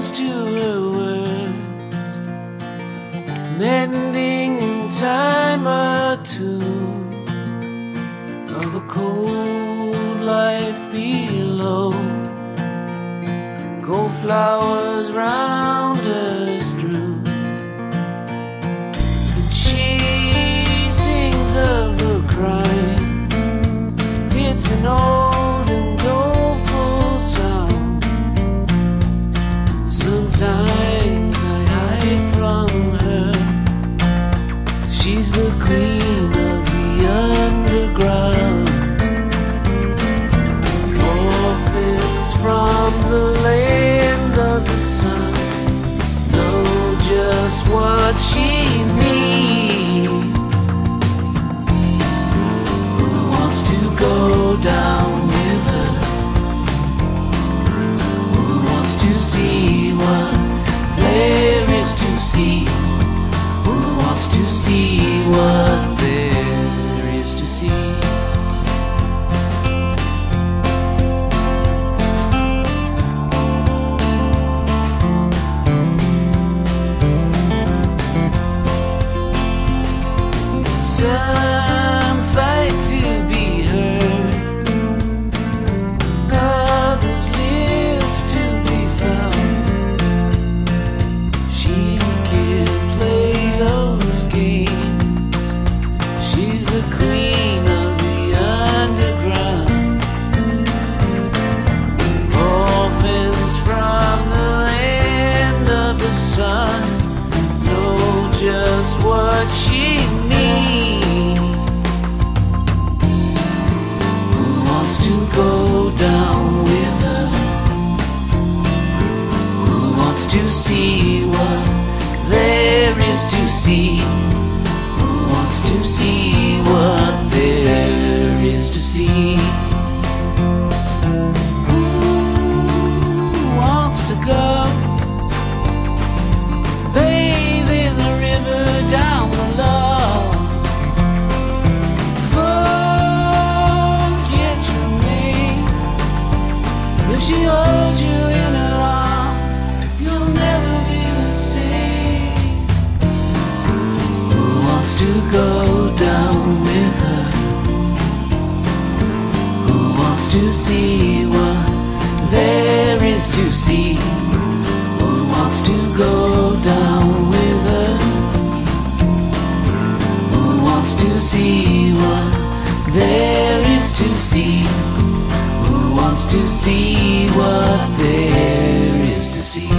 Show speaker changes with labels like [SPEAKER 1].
[SPEAKER 1] responds to her words, mending in time or two of a cold life below. Gold flowers round her strew, and she sings of her crime. It's an old and doleful song. Sometimes I hide from her. She's the queen of the underground. Orphans from the land of the sun know just what she needs. Who wants to go down with her? Who wants to see what there is to see? Who wants to see what there is to see? Some fight to be heard, others live to be found. She can play those games. She's the queen of the underground. Orphans from the land of the sun know just what she needs. To go down with her? Who wants to see what there is to see? Who wants to see what there is to see? Who wants to go bathe in the river down below? If she holds you in her arms, you'll never be the same. Who wants to go down with her? Who wants to see what there is to see? Who wants to go down with her? Who wants to see what there is to see? Wants to see what there is to see.